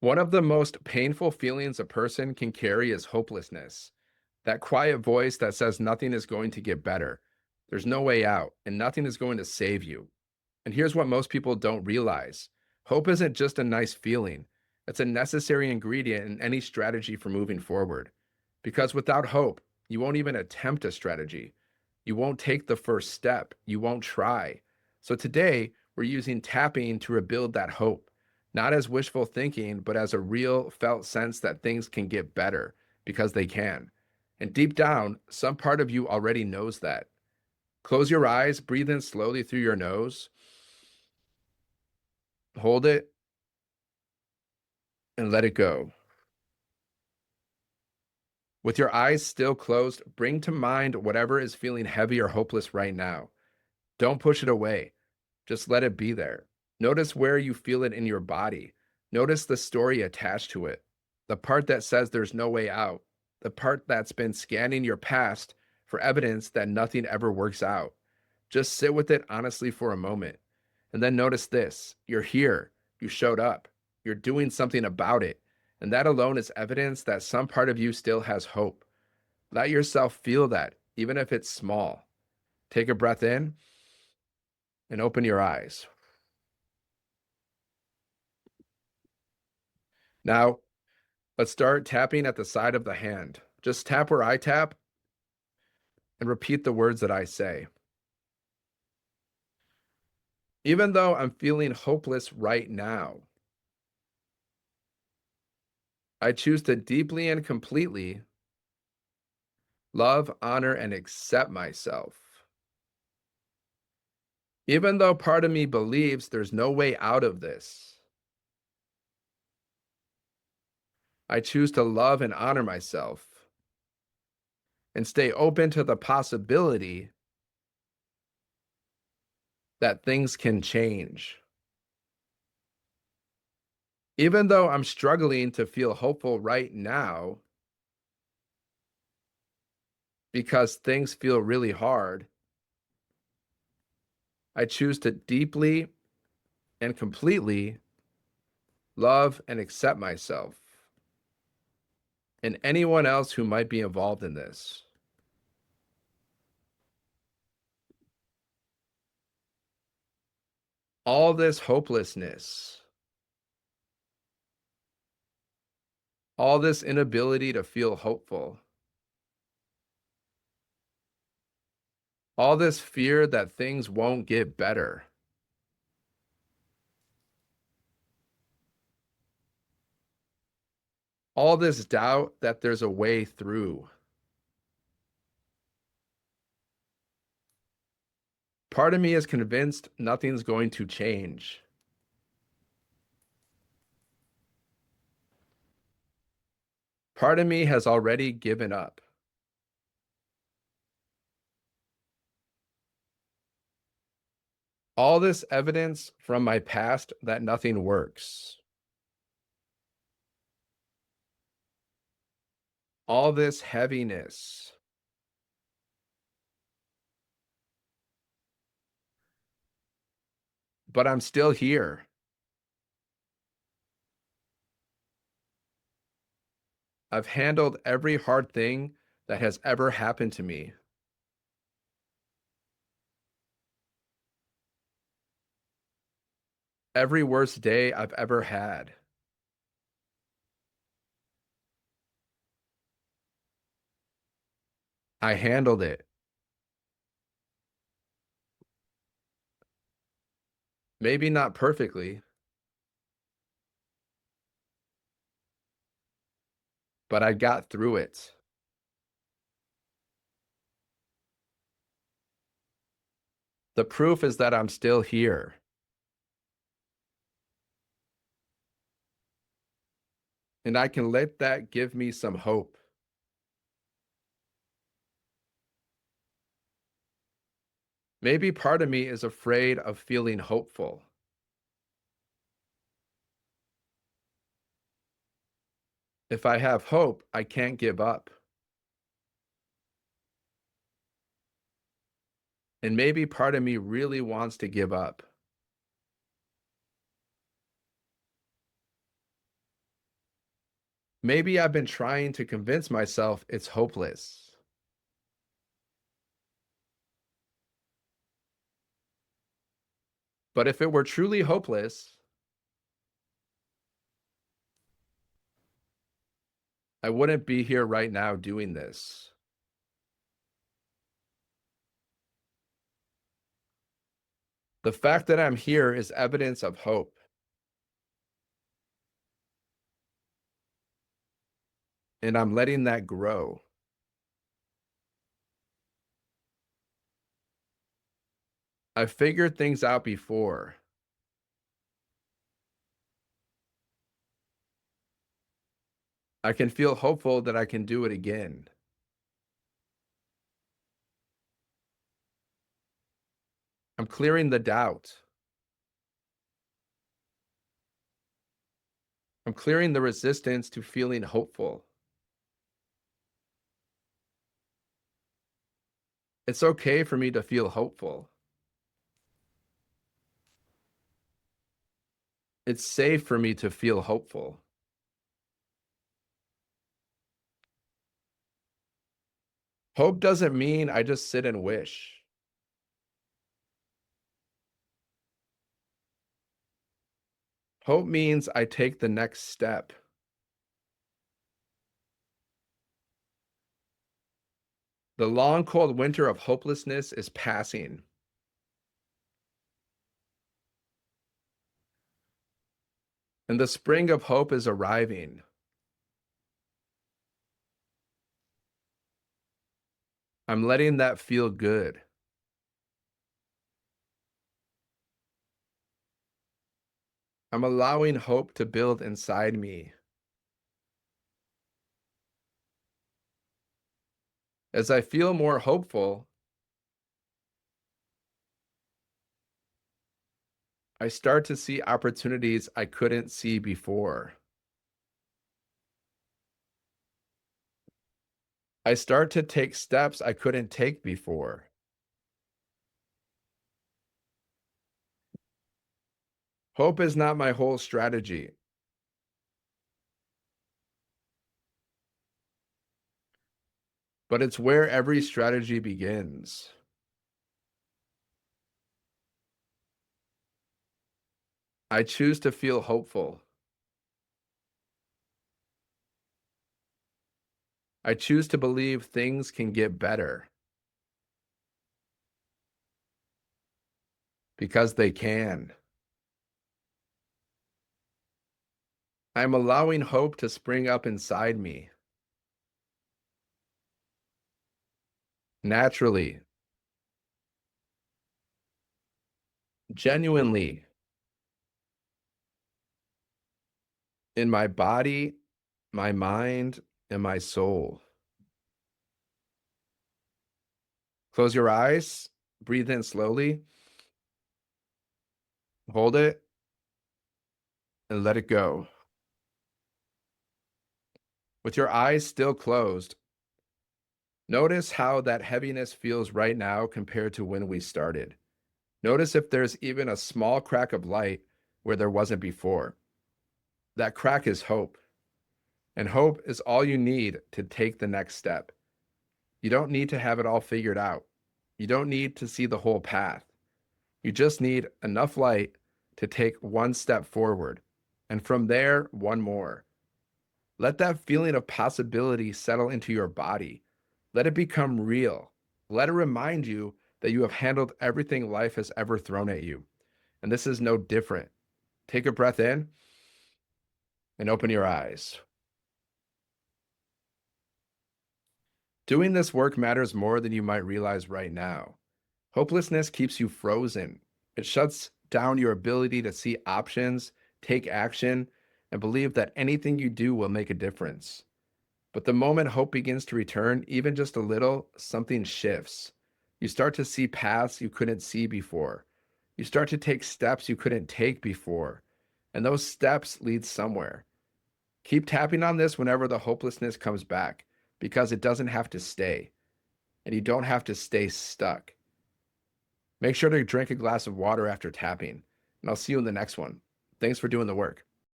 One of the most painful feelings a person can carry is hopelessness. That quiet voice that says nothing is going to get better. There's no way out, and nothing is going to save you. And here's what most people don't realize: hope isn't just a nice feeling, it's a necessary ingredient in any strategy for moving forward. Because without hope, you won't even attempt a strategy. You won't take the first step. You won't try. So today, we're using tapping to rebuild that hope, not as wishful thinking, but as a real felt sense that things can get better because they can. And deep down, some part of you already knows that. Close your eyes, breathe in slowly through your nose, hold it, and let it go. With your eyes still closed, bring to mind whatever is feeling heavy or hopeless right now. Don't push it away. Just let it be there. Notice where you feel it in your body. Notice the story attached to it. The part that says there's no way out. The part that's been scanning your past for evidence that nothing ever works out. Just sit with it honestly for a moment. And then notice this: you're here. You showed up. You're doing something about it. And that alone is evidence that some part of you still has hope. Let yourself feel that, even if it's small. Take a breath in and open your eyes. Now, let's start tapping at the side of the hand. Just tap where I tap and repeat the words that I say. Even though I'm feeling hopeless right now, I choose to deeply and completely love, honor, and accept myself. Even though part of me believes there's no way out of this, I choose to love and honor myself and stay open to the possibility that things can change. Even though I'm struggling to feel hopeful right now because things feel really hard, I choose to deeply and completely love and accept myself and anyone else who might be involved in this. All this hopelessness, all this inability to feel hopeful, all this fear that things won't get better, all this doubt that there's a way through. Part of me is convinced nothing's going to change. Part of me has already given up. All this evidence from my past that nothing works. All this heaviness. But I'm still here. I've handled every hard thing that has ever happened to me. Every worst day I've ever had. I handled it. Maybe not perfectly, but I got through it. The proof is that I'm still here. And I can let that give me some hope. Maybe part of me is afraid of feeling hopeful. If I have hope, I can't give up. And maybe part of me really wants to give up. Maybe I've been trying to convince myself it's hopeless. But if it were truly hopeless, I wouldn't be here right now doing this. The fact that I'm here is evidence of hope, and I'm letting that grow. I've figured things out before. I can feel hopeful that I can do it again. I'm clearing the doubt. I'm clearing the resistance to feeling hopeful. It's okay for me to feel hopeful. It's safe for me to feel hopeful. Hope doesn't mean I just sit and wish. Hope means I take the next step. The long, cold winter of hopelessness is passing, and the spring of hope is arriving. I'm letting that feel good. I'm allowing hope to build inside me. As I feel more hopeful, I start to see opportunities I couldn't see before. I start to take steps I couldn't take before. Hope is not my whole strategy, but it's where every strategy begins. I choose to feel hopeful. I choose to believe things can get better because they can. I'm allowing hope to spring up inside me naturally, genuinely, in my body, my mind, and my soul. Close your eyes, breathe in slowly, hold it, and let it go. With your eyes still closed, notice how that heaviness feels right now compared to when we started. Notice if there's even a small crack of light where there wasn't before. That crack is hope, and hope is all you need to take the next step. You don't need to have it all figured out. You don't need to see the whole path. You just need enough light to take one step forward, and from there, one more. Let that feeling of possibility settle into your body. Let it become real. Let it remind you that you have handled everything life has ever thrown at you, and this is no different. Take a breath in and open your eyes. Doing this work matters more than you might realize right now. Hopelessness keeps you frozen. It shuts down your ability to see options, take action, and believe that anything you do will make a difference. But the moment hope begins to return, even just a little, something shifts. You start to see paths you couldn't see before. You start to take steps you couldn't take before. And those steps lead somewhere. Keep tapping on this whenever the hopelessness comes back, because it doesn't have to stay, and you don't have to stay stuck. Make sure to drink a glass of water after tapping, and I'll see you in the next one. Thanks for doing the work.